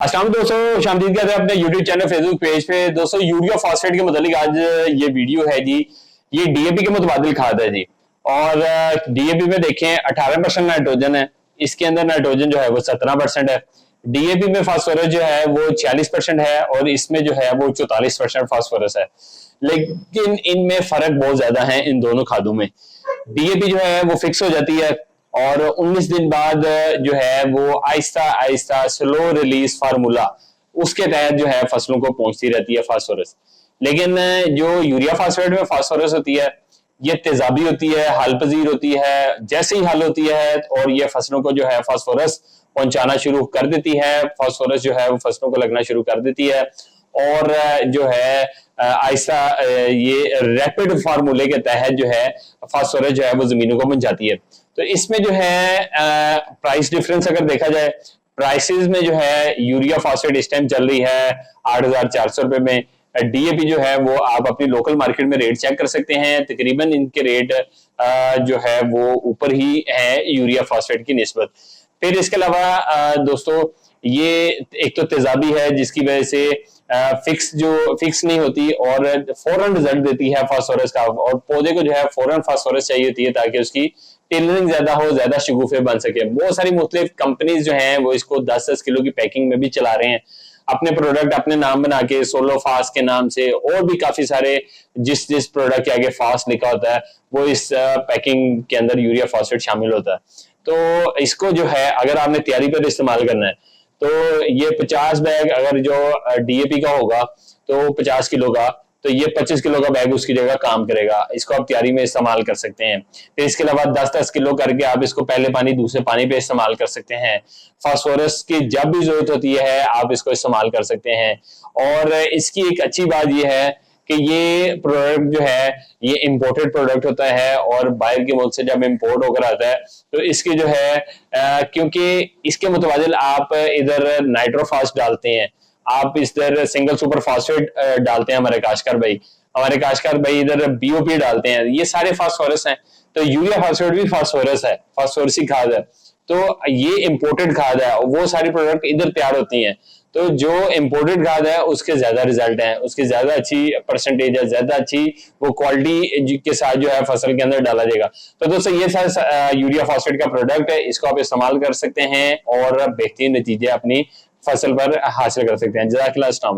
अस्सलाम दोस्तों, शामदीद कहते हैं अपने यूट्यूब चैनल फेसबुक पेज पे। दोस्तों यूरिया फास्फेट के मतलब आज ये वीडियो है जी। ये डीएपी के मुतबादिल खाद है जी। और डीएपी में देखें 18% नाइट्रोजन है, इसके अंदर नाइट्रोजन जो है वो 17% है। डीएपी में फास्फोरस जो है वो 40% है और इसमें जो है वो 44% फास्फोरस है। लेकिन इनमें फर्क बहुत ज्यादा है इन दोनों खादों में। डीएपी जो है वो फिक्स हो जाती है और 19 दिन बाद जो है वो Aahista Aahista slow release formula उसके तहत जो है फसलों को पहुंचती रहती है फास्फोरस। लेकिन जो यूरिया फास्फेट में फास्फोरस होती है ये तेजाबी होती है, हाल पजीर होती है। जैसे ही हल होती है और ये फसलों को जो है फास्फोरस पहुंचाना शुरू कर देती है, फास्फोरस जो है वो फसलों को लगना शुरू कर देती है और जो है आहिस्ता ये रैपिड फार्मूले के तहत जो है फास्फोरस जो है वो जमीनों को पहुंचाती है। तो इसमें जो है प्राइस डिफरेंस अगर देखा जाए, प्राइसेस में जो है यूरिया फास्फेट इस टाइम चल रही है 8,400 रुपए में। डीएपी जो है वो आप अपनी लोकल मार्केट में रेट चेक कर सकते हैं, तकरीबन इनके रेट जो है वो ऊपर ही है यूरिया फास्फेट की निस्बत। फिर इसके अलावा दोस्तों ये एक तो तेजाबी है जिसकी वजह से फिक्स नहीं होती और फौरन रिजल्ट देती है फास्फोरस का, और पौधे को जो है फौरन फास्फोरस चाहिए होती है ताकि उसकी टेलरिंग ज्यादा हो, ज्यादा शगुफे बन सके। बहुत सारी मुख्तलिफ कंपनीज जो हैं वो इसको 10-10 किलो की पैकिंग में भी चला रहे हैं, अपने प्रोडक्ट अपने नाम बना के, सोलो फास्ट के नाम से, और भी काफी सारे जिस प्रोडक्ट के आगे फास्ट लिखा होता है वो इस पैकिंग के अंदर यूरिया फास्फेट शामिल होता है। तो इसको जो है अगर आपने तैयारी पर इस्तेमाल करना है तो ये 50 बैग अगर जो डीएपी का होगा तो 50 किलो का, तो ये 25 किलो का बैग उसकी जगह काम करेगा। इसको आप तैयारी में इस्तेमाल कर सकते हैं। फिर इसके अलावा 10-10 किलो करके आप इसको पहले पानी दूसरे पानी पे इस्तेमाल कर सकते हैं। फास्फोरस की जब भी जरूरत होती है आप इसको इस्तेमाल कर सकते हैं। और इसकी एक अच्छी बात यह है कि ये प्रोडक्ट जो है ये इंपोर्टेड प्रोडक्ट होता है और बाहर के मुल्क से जब इंपोर्ट होकर आता है तो इसकी जो है क्योंकि इसके मुतबादिल आप इधर नाइट्रोफास्ट डालते हैं, आप इधर सिंगल सुपर फास्फेट डालते हैं, हमारे काशकार भाई इधर बीओपी डालते हैं, ये सारे फास्फोरस हैं। तो यूरिया फास्फेट भी फास्फोरस है, फास्फोरसी खाद है। तो ये इंपोर्टेड खाद है, वो सारी प्रोडक्ट इधर तैयार होती हैं। तो जो इंपोर्टेड खाद है उसके ज्यादा रिजल्ट हैं, उसकी ज्यादा अच्छी परसेंटेज है, ज्यादा अच्छी वो क्वालिटी के साथ जो है फसल के अंदर डाला जाएगा। तो दोस्तों ये सारा यूरिया फास्फेट का प्रोडक्ट है, इसको आप इस्तेमाल कर सकते हैं और बेहतरीन नतीजे अपनी फसल पर हासिल कर सकते हैं। जज़ाकल्लाह, अस्सलाम वालेकुम।